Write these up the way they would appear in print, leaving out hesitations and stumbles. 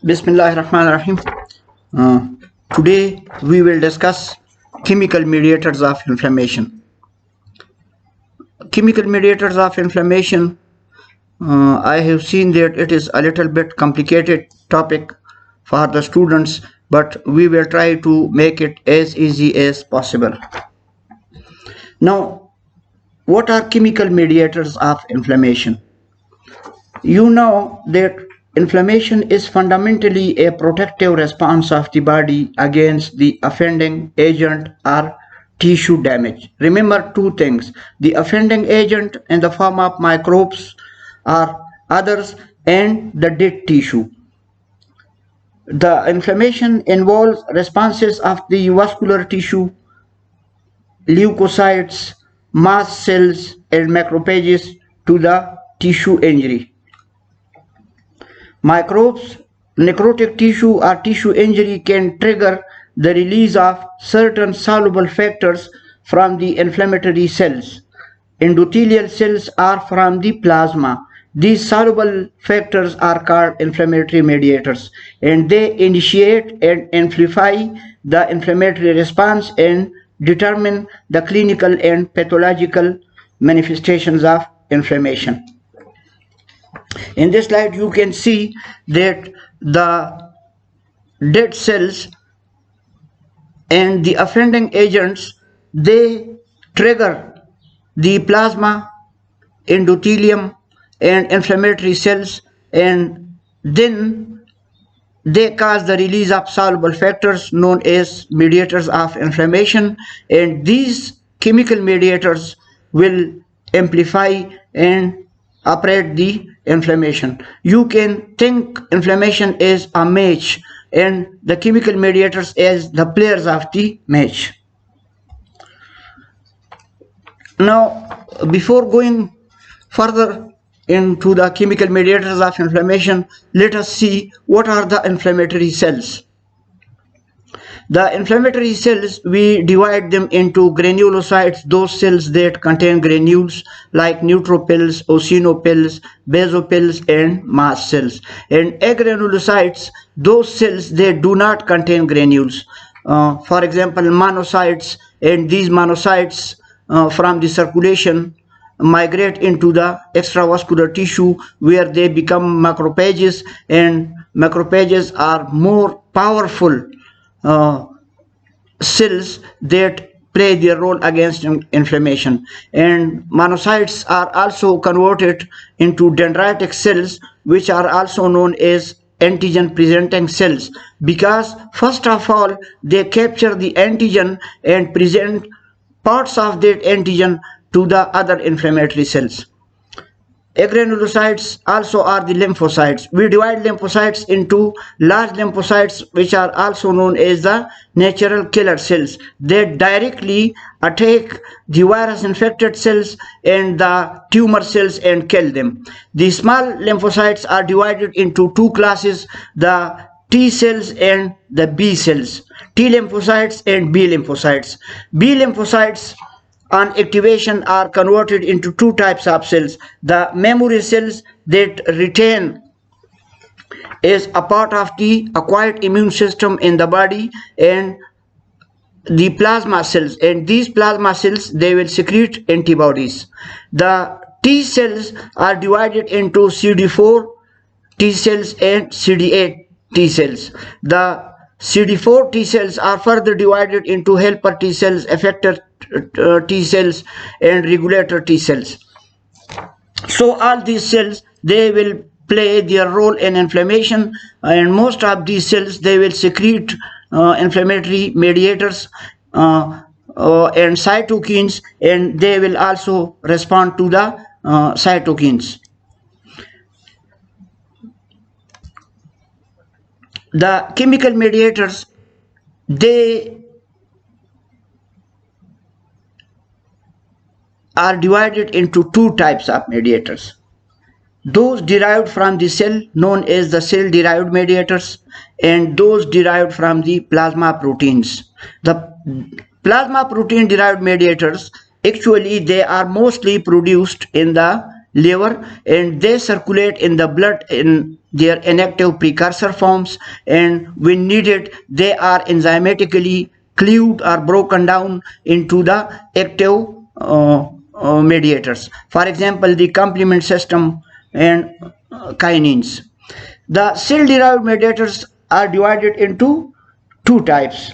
Bismillahirrahmanirrahim. Uh, Today we will discuss chemical mediators of inflammation. Chemical mediators of inflammation. I have seen that it is a little bit complicated topic for the students, but we will try to make it as easy as possible. Now, what are chemical mediators of inflammation? You know that inflammation is fundamentally a protective response of the body against the offending agent or tissue damage. Remember two things: the offending agent in the form of microbes or others, and the dead tissue. The inflammation involves responses of the vascular tissue, leukocytes, mast cells, and macrophages to the tissue injury. Microbes, necrotic tissue, or tissue injury can trigger the release of certain soluble factors from the inflammatory cells. Endothelial cells are from the plasma. These soluble factors are called inflammatory mediators, and they initiate and amplify the inflammatory response and determine the clinical and pathological manifestations of inflammation. In this slide you can see that the dead cells and the offending agents, they trigger the plasma, endothelium and inflammatory cells, and then they cause the release of soluble factors known as mediators of inflammation, and these chemical mediators will amplify and operate the inflammation. You can think inflammation as a match and the chemical mediators as the players of the match. Now, before going further into the chemical mediators of inflammation, let us see what are the inflammatory cells. The inflammatory cells, we divide them into granulocytes, those cells that contain granules like neutrophils, eosinophils, basophils and mast cells, and agranulocytes, those cells that do not contain granules. For example, monocytes, and these monocytes from the circulation migrate into the extravascular tissue where they become macrophages, and macrophages are more powerful cells that play their role against inflammation. And monocytes are also converted into dendritic cells, which are also known as antigen presenting cells, because first of all they capture the antigen and present parts of that antigen to the other inflammatory cells. Agranulocytes also are the lymphocytes. We divide lymphocytes into large lymphocytes, which are also known as the natural killer cells. They directly attack the virus infected cells and the tumor cells and kill them. The small lymphocytes are divided into two classes: the T cells and the B cells. T lymphocytes and B lymphocytes. B lymphocytes on activation are converted into two types of cells: the memory cells that retain as a part of the acquired immune system in the body, and the plasma cells, and these plasma cells, they will secrete antibodies. The T cells are divided into CD4 T cells and CD8 T cells. The CD4 T cells are further divided into helper T cells, effector T cells and regulator T cells. So all these cells, they will play their role in inflammation, and most of these cells, they will secrete inflammatory mediators and cytokines, and they will also respond to the cytokines. The chemical mediators, they are divided into two types of mediators: those derived from the cell, known as the cell derived mediators, and those derived from the plasma proteins. The plasma protein derived mediators, actually they are mostly produced in the liver, and they circulate in the blood in their inactive precursor forms, and when needed they are enzymatically cleaved or broken down into the active mediators. For example, the complement system and kinins. The cell derived mediators are divided into two types.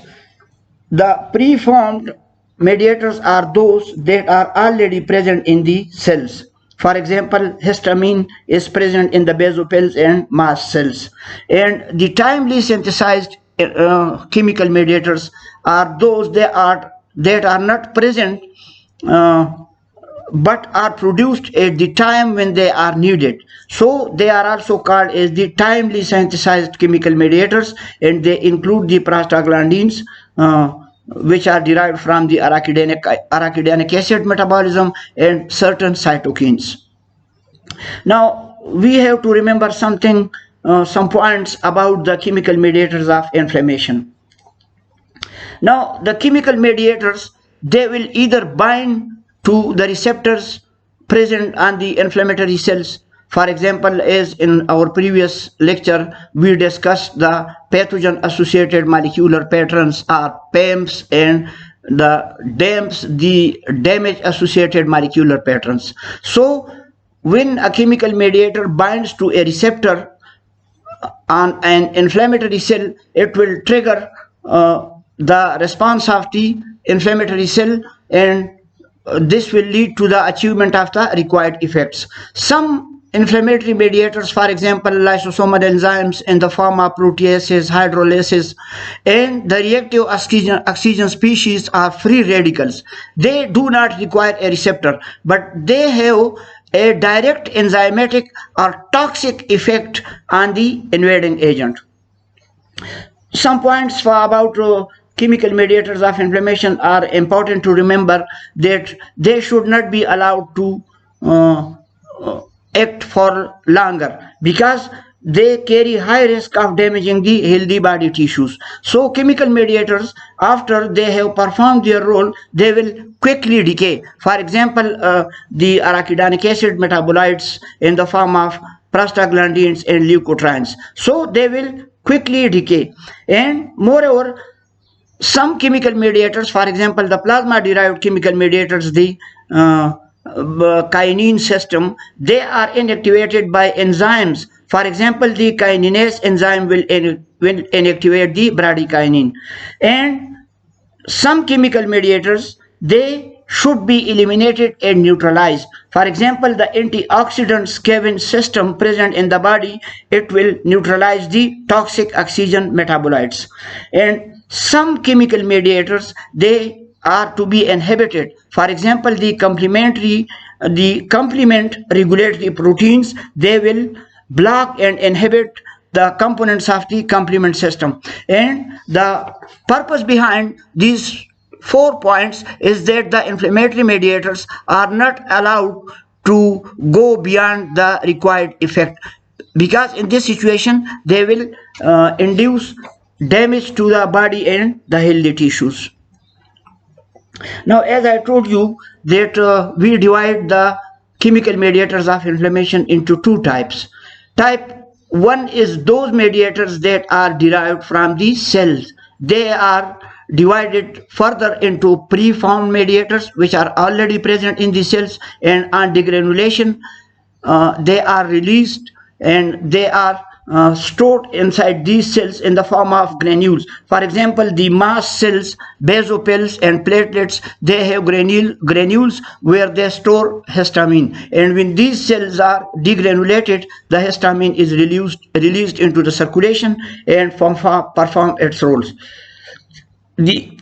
The preformed mediators are those that are already present in the cells. For example, histamine is present in the basophils and mast cells. And the timely synthesized chemical mediators are those that are not present uh, but are produced at the time when they are needed. So they are also called as the timely synthesized chemical mediators, and they include the prostaglandins, which are derived from the arachidonic acid metabolism, and certain cytokines. Now we have to remember something, some points about the chemical mediators of inflammation. Now, the chemical mediators, they will either bind to the receptors present on the inflammatory cells. For example, as in our previous lecture, we discussed the pathogen associated molecular patterns or PAMs, and the DAMs, the damage associated molecular patterns. So, when a chemical mediator binds to a receptor on an inflammatory cell, it will trigger the response of the inflammatory cell, and this will lead to the achievement of the required effects. Some inflammatory mediators, for example, lysosomal enzymes in the form of proteases, hydrolases, and the reactive oxygen species are free radicals. They do not require a receptor, but they have a direct enzymatic or toxic effect on the invading agent. Some points for about chemical mediators of inflammation are important to remember: that they should not be allowed to act for longer, because they carry high risk of damaging the healthy body tissues. So chemical mediators, after they have performed their role, they will quickly decay. For example, the arachidonic acid metabolites in the form of prostaglandins and leukotrienes, so they will quickly decay. And moreover, some chemical mediators, for example, the plasma derived chemical mediators, the kinine system, they are inactivated by enzymes. For example, the kininase enzyme will inactivate the bradykinin. And some chemical mediators, they should be eliminated and neutralized. For example, the antioxidant scavenge system present in the body, it will neutralize the toxic oxygen metabolites. And some chemical mediators, they are to be inhibited. For example, the complement regulatory proteins, they will block and inhibit the components of the complement system. And the purpose behind these 4 points is that the inflammatory mediators are not allowed to go beyond the required effect, because in this situation they will induce damage to the body and the healthy tissues. Now, as I told you that we divide the chemical mediators of inflammation into two types. Type 1 is those mediators that are derived from the cells. They are divided further into preformed mediators, which are already present in the cells, and on degranulation they are released, and they are stored inside these cells in the form of granules. For example, the mast cells, basophils, and platelets, they have granules where they store histamine, and when these cells are degranulated, the histamine is released into the circulation and perform its roles. The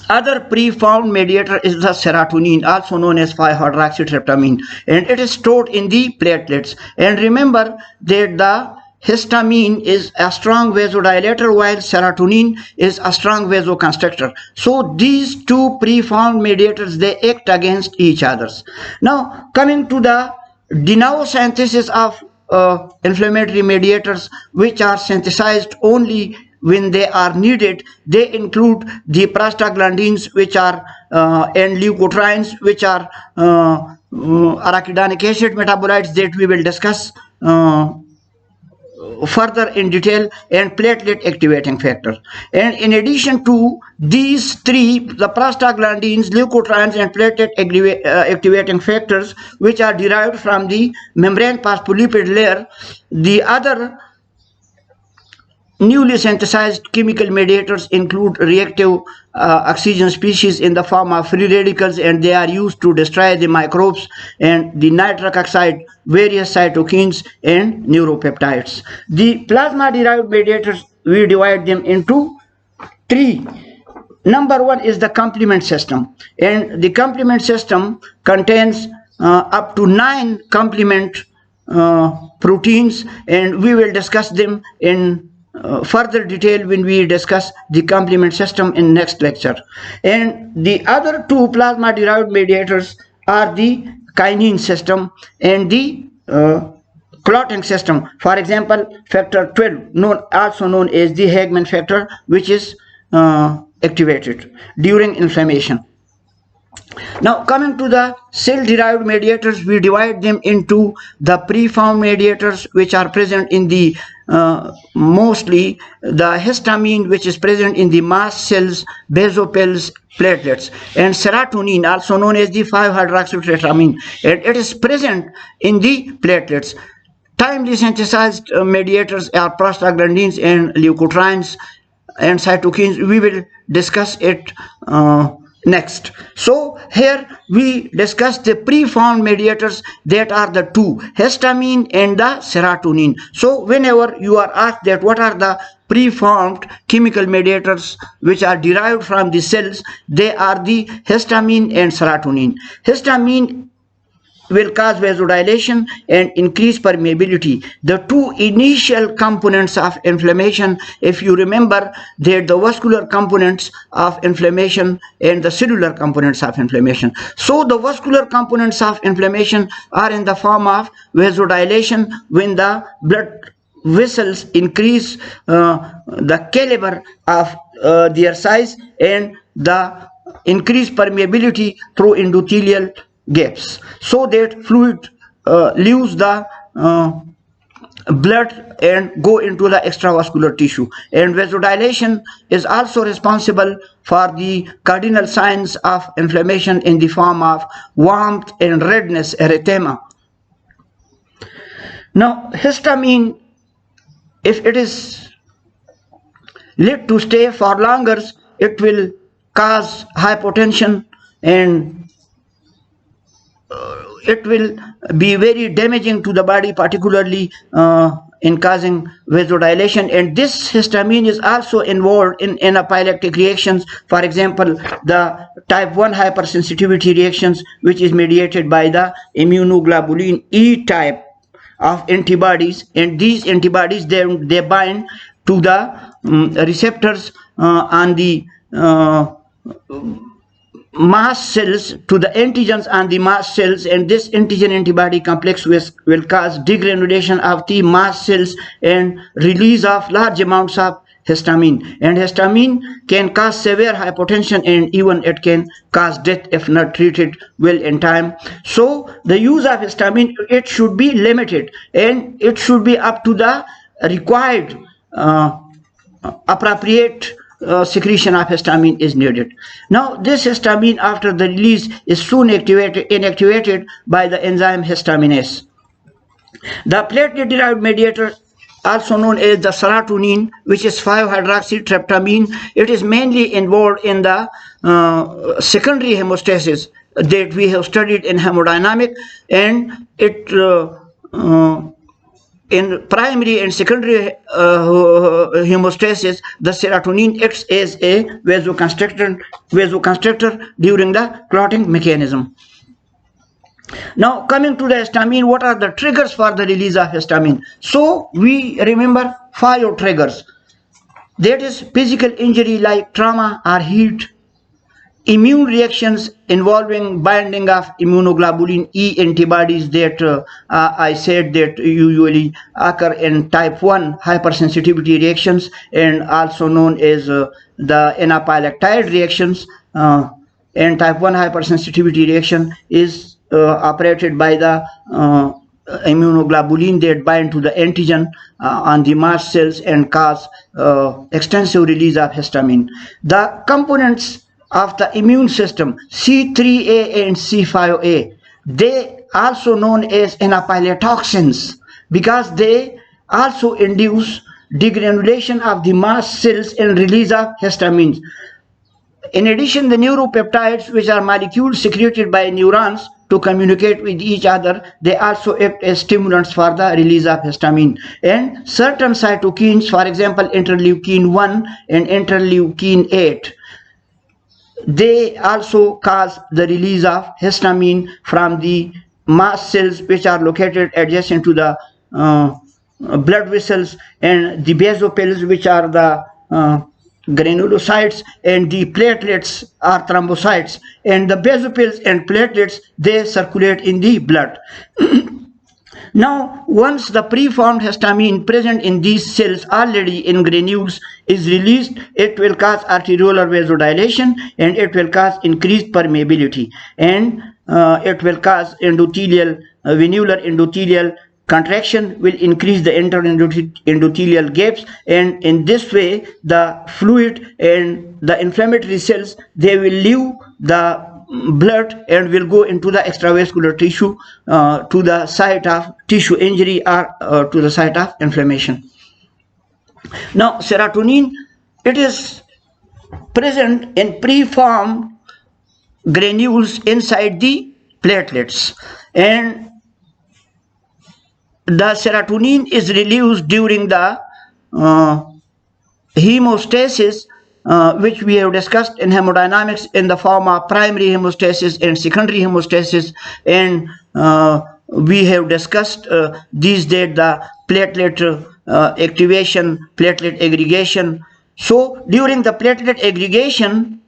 other preformed mediator is the serotonin, also known as 5-hydroxytryptamine, and it is stored in the platelets. And remember that the histamine is a strong vasodilator, while serotonin is a strong vasoconstrictor. So these two preformed mediators, they act against each other. Now, coming to the de novo synthesis of inflammatory mediators, which are synthesized only when they are needed, they include the prostaglandins, which are and leukotrienes, which are arachidonic acid metabolites that we will discuss further in detail, and platelet activating factor. And in addition to these three, the prostaglandins, leukotrienes, and platelet activating factors, which are derived from the membrane phospholipid layer, the other newly synthesized chemical mediators include reactive oxygen species in the form of free radicals, and they are used to destroy the microbes, and the nitric oxide, various cytokines, and neuropeptides. The plasma derived mediators, we divide them into three. Number one is the complement system, and the complement system contains up to 9 complement proteins, and we will discuss them in further detail when we discuss the complement system in next lecture. And the other two plasma derived mediators are the kinase system and the clotting system. For example, factor 12, also known as the Hagman factor, which is activated during inflammation. Now, coming to the cell-derived mediators, we divide them into the preformed mediators, which are present in the mostly the histamine, which is present in the mast cells, basophils, platelets, and serotonin, also known as the 5-hydroxytryptamine, and it is present in the platelets. Timely synthesized mediators are prostaglandins and leukotrienes and cytokines. We will discuss it next. So here we discuss the preformed mediators, that are the two, histamine and the serotonin. So whenever you are asked that what are the preformed chemical mediators which are derived from the cells, they are the histamine and serotonin. Histamine will cause vasodilation and increase permeability, the two initial components of inflammation. If you remember that the vascular components of inflammation and the cellular components of inflammation. So the vascular components of inflammation are in the form of vasodilation when the blood vessels increase the caliber of their size, and the increased permeability through endothelial gaps, so that fluid leaves the blood and go into the extravascular tissue. And vasodilation is also responsible for the cardinal signs of inflammation in the form of warmth and redness, erythema. Now, histamine, if it is let to stay for longer, it will cause hypotension, and it will be very damaging to the body, particularly in causing vasodilation. And this histamine is also involved in anaphylactic reactions. For example, the type 1 hypersensitivity reactions, which is mediated by the immunoglobulin E type of antibodies, and these antibodies, they bind to the receptors on the mast cells, to the antigens on the mast cells, and this antigen antibody complex will cause degranulation of the mast cells and release of large amounts of histamine. And histamine can cause severe hypotension, and even it can cause death if not treated well in time. So the use of histamine, it should be limited, and it should be up to the required appropriate secretion of histamine is needed. Now, this histamine, after the release, is soon inactivated by the enzyme histaminase. The platelet-derived mediator, also known as the serotonin, which is 5-hydroxytryptamine, it is mainly involved in the secondary hemostasis that we have studied in hemodynamic, and it in primary and secondary hemostasis, the serotonin acts as a vasoconstrictor during the clotting mechanism. Now, coming to the histamine, what are the triggers for the release of histamine? So we remember 5 triggers. That is physical injury like trauma or heat, immune reactions involving binding of immunoglobulin E antibodies that I said that usually occur in type 1 hypersensitivity reactions, and also known as the anaphylactide reactions. And type 1 hypersensitivity reaction is operated by the immunoglobulin that bind to the antigen on the mast cells and cause extensive release of histamine. The components of the immune system, C3A and C5A, they also known as anaphylatoxins because they also induce degranulation of the mast cells and release of histamine. In addition, the neuropeptides, which are molecules secreted by neurons to communicate with each other, they also act as stimulants for the release of histamine. And certain cytokines, for example, interleukin 1 and interleukin 8, they also cause the release of histamine from the mast cells, which are located adjacent to the blood vessels, and the basophils, which are the granulocytes, and the platelets are thrombocytes, and the basophils and platelets, they circulate in the blood. Now, once the preformed histamine present in these cells already in granules is released, it will cause arteriolar vasodilation, and it will cause increased permeability, and it will cause endothelial, venular endothelial contraction, will increase the endothelial gaps, and in this way the fluid and the inflammatory cells, they will leave the blood and will go into the extravascular tissue to the site of tissue injury or to the site of inflammation. Now, serotonin, it is present in preformed granules inside the platelets, and the serotonin is released during the hemostasis, which we have discussed in hemodynamics in the form of primary hemostasis and secondary hemostasis, and we have discussed these days the platelet activation, platelet aggregation. So during the platelet aggregation,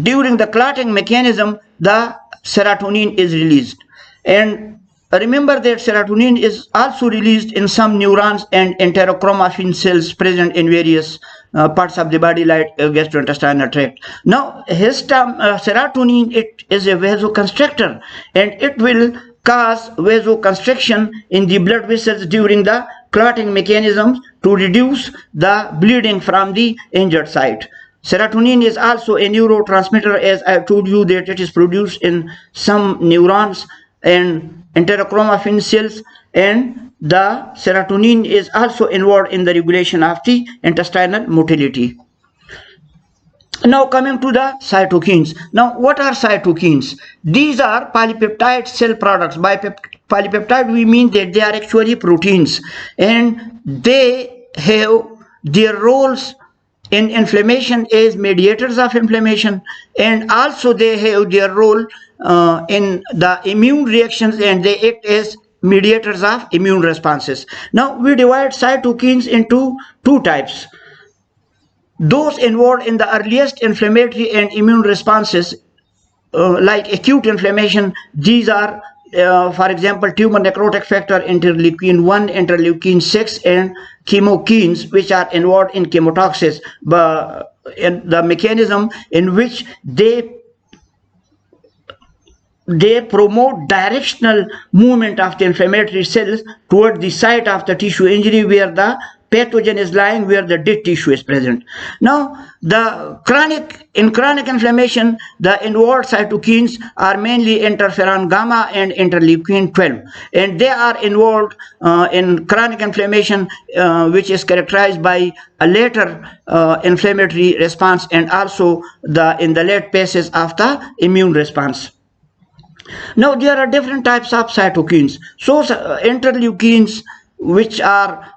during the clotting mechanism, the serotonin is released. And remember that serotonin is also released in some neurons and enterochromaffin cells present in various parts of the body, like gastrointestinal tract. Now, serotonin, it is a vasoconstrictor, and it will cause vasoconstriction in the blood vessels during the clotting mechanisms to reduce the bleeding from the injured site. Serotonin is also a neurotransmitter, as I told you that it is produced in some neurons and enterochromaffin cells, and the serotonin is also involved in the regulation of the intestinal motility. Now, coming to the cytokines. Now, what are cytokines? These are polypeptide cell products. By polypeptide, we mean that they are actually proteins, and they have their roles in inflammation as mediators of inflammation, and also they have their role in the immune reactions, and they act as mediators of immune responses. Now, we divide cytokines into two types. Those involved in the earliest inflammatory and immune responses, like acute inflammation, these are, for example, tumor necrotic factor, interleukin 1, interleukin 6, and chemokines, which are involved in chemotaxis, but in the mechanism in which they promote directional movement of the inflammatory cells toward the site of the tissue injury where the pathogen is lying, where the dead tissue is present. Now, in chronic inflammation, the involved cytokines are mainly interferon gamma and interleukin 12, and they are involved in chronic inflammation, which is characterized by a later inflammatory response, and also in the late phases of the immune response. Now, there are different types of cytokines. So, interleukins, which are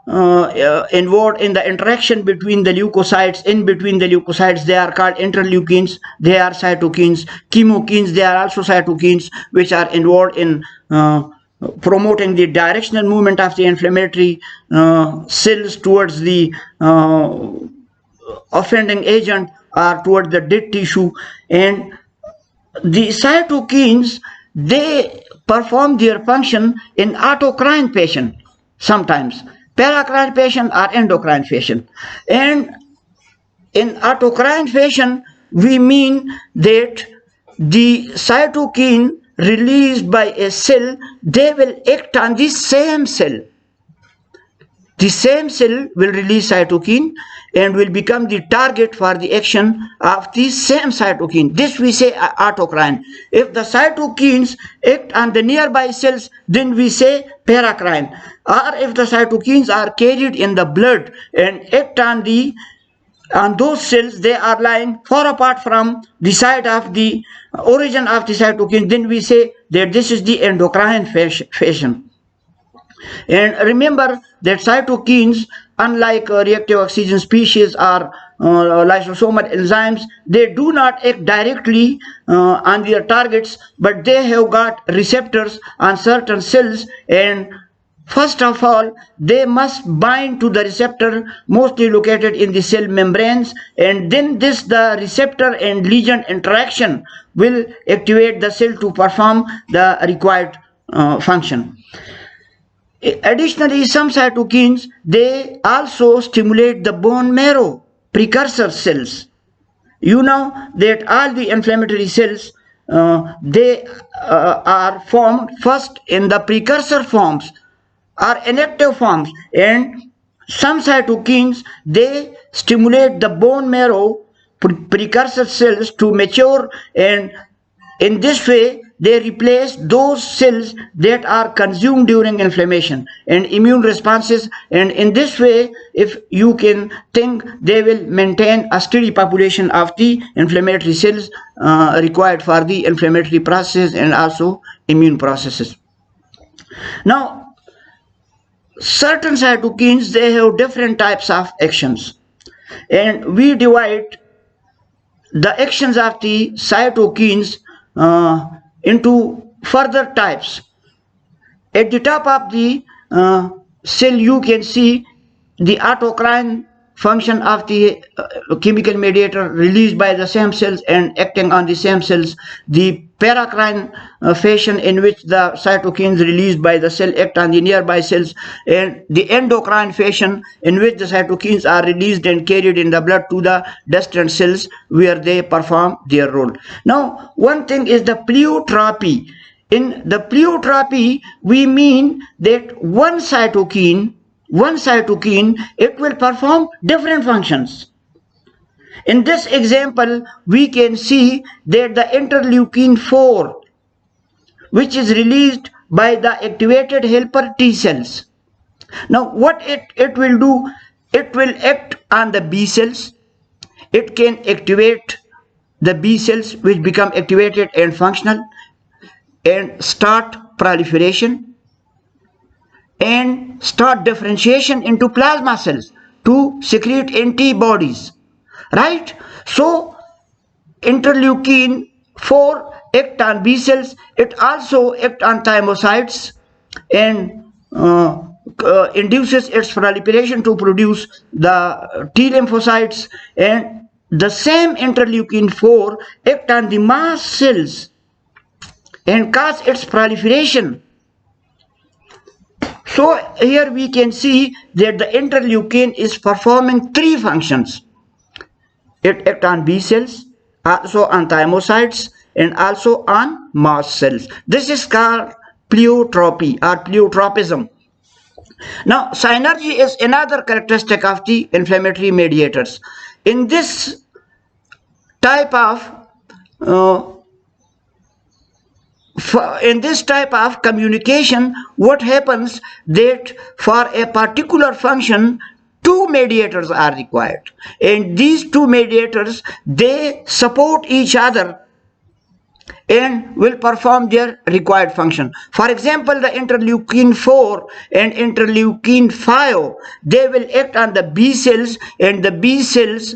involved in the interaction between the leukocytes, in between the leukocytes, they are called interleukins. They are cytokines. Chemokines, they are also cytokines, which are involved in promoting the directional movement of the inflammatory cells towards the offending agent or toward the dead tissue. And the cytokines, they perform their function in autocrine fashion, sometimes paracrine fashion or endocrine fashion. And in autocrine fashion, we mean that the cytokine released by a cell, they will act on the same cell. The same cell will release cytokine and will become the target for the action of the same cytokine. This we say autocrine. If the cytokines act on the nearby cells, then we say paracrine. Or if the cytokines are carried in the blood and act on those cells, they are lying far apart from the site of the origin of the cytokine, then we say that this is the endocrine fashion. And remember that cytokines, unlike reactive oxygen species or lysosomal enzymes, they do not act directly on their targets, but they have got receptors on certain cells, and first of all, they must bind to the receptor mostly located in the cell membranes, and then the receptor and ligand interaction will activate the cell to perform the required function. Additionally, some cytokines, they also stimulate the bone marrow precursor cells. You know that all the inflammatory cells, they are formed first in the precursor forms or inactive forms, and some cytokines, they stimulate the bone marrow precursor cells to mature, and in this way they replace those cells that are consumed during inflammation and immune responses, and in this way, if you can think, they will maintain a steady population of the inflammatory cells required for the inflammatory process and also immune processes. Now, certain cytokines, they have different types of actions, and we divide the actions of the cytokines into further types. At the top of the cell, you can see the autocrine function of the chemical mediator released by the same cells and acting on the same cells, the paracrine fashion in which the cytokines released by the cell act on the nearby cells, and the endocrine fashion in which the cytokines are released and carried in the blood to the distant cells where they perform their role. Now, one thing is the pleiotropy. In the pleiotropy, we mean that one cytokine, it will perform different functions. In this example, we can see that the interleukin 4, which is released by the activated helper T cells. Now, what it will do, it will act on the B cells. It can activate the B cells, which become activated and functional, and start proliferation and start differentiation into plasma cells to secrete antibodies, right? So interleukin 4 act on B cells, it also act on thymocytes and induces its proliferation to produce the T lymphocytes, and the same interleukin 4 act on the mast cells and cause its proliferation. So here we can see that the interleukin is performing three functions. It acts on B cells, also on thymocytes, and also on mast cells. This is called pleiotropy or pleiotropism. Now, synergy is another characteristic of the inflammatory mediators. In this type of communication, what happens that for a particular function, two mediators are required, and these two mediators, they support each other and will perform their required function. For example, the interleukin 4 and interleukin 5, they will act on the B cells, and the B cells,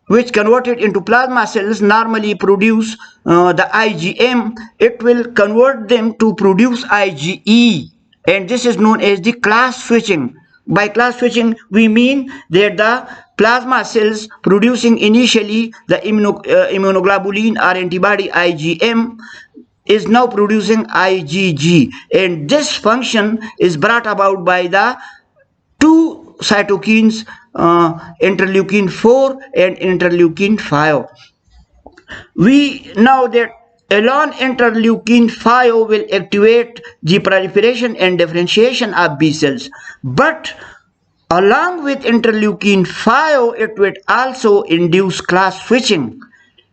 which converted into plasma cells, normally produce the IgM. It will convert them to produce IgE, and this is known as the class switching. By class switching, we mean that the plasma cells producing initially the immunoglobulin or antibody IgM is now producing IgG, and this function is brought about by the two cytokines, interleukin 4 and interleukin 5. We know that Alone interleukin 5 will activate the proliferation and differentiation of B cells. But along with interleukin 5, it will also induce class switching,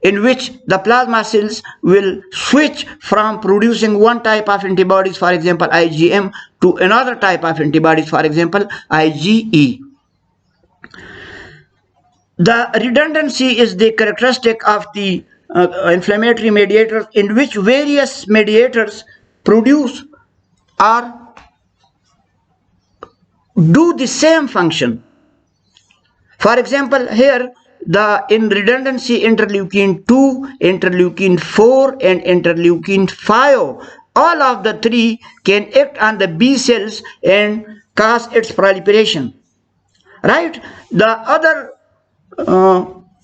in which the plasma cells will switch from producing one type of antibodies, for example IgM, to another type of antibodies, for example IgE. The redundancy is the characteristic of the inflammatory mediators, in which various mediators produce or do the same function. For example, here in redundancy, interleukin 2, interleukin 4 and interleukin 5, all of the three can act on the B cells and cause its proliferation. Right? The other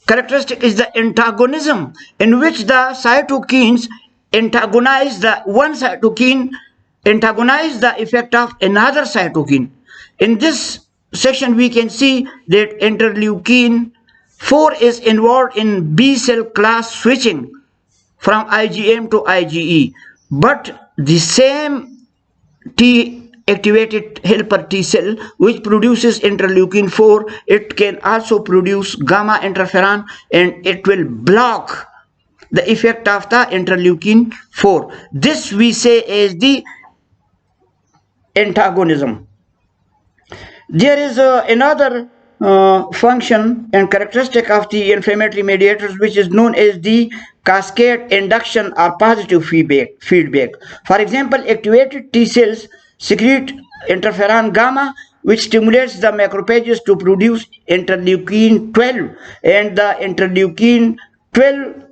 characteristic is the antagonism, in which the cytokines antagonize the effect of another cytokine. In this section we can see that interleukin 4 is involved in B cell class switching from IgM to IgE, but the same T activated helper T cell which produces interleukin 4, it can also produce gamma interferon, and it will block the effect of the interleukin 4. This we say is the antagonism. There is another function and characteristic of the inflammatory mediators, which is known as the cascade induction or positive feedback. For example, activated T cells secrete interferon gamma, which stimulates the macrophages to produce interleukin 12, and the interleukin 12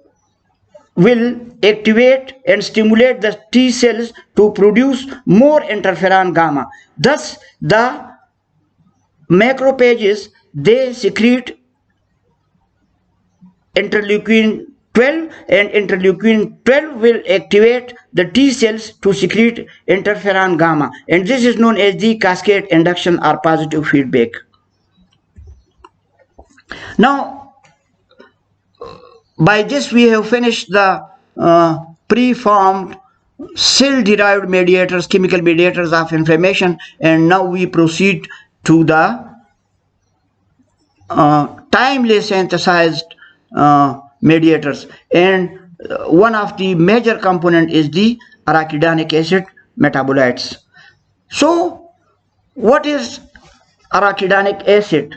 will activate and stimulate the T cells to produce more interferon gamma. Thus, the macrophages, they secrete interleukin 12, and interleukin 12 will activate the T cells to secrete interferon gamma, and this is known as the cascade induction or positive feedback. Now, by this we have finished the preformed cell-derived mediators, chemical mediators of inflammation, and now we proceed to the timely synthesized mediators, and one of the major component is the arachidonic acid metabolites. So what is arachidonic acid?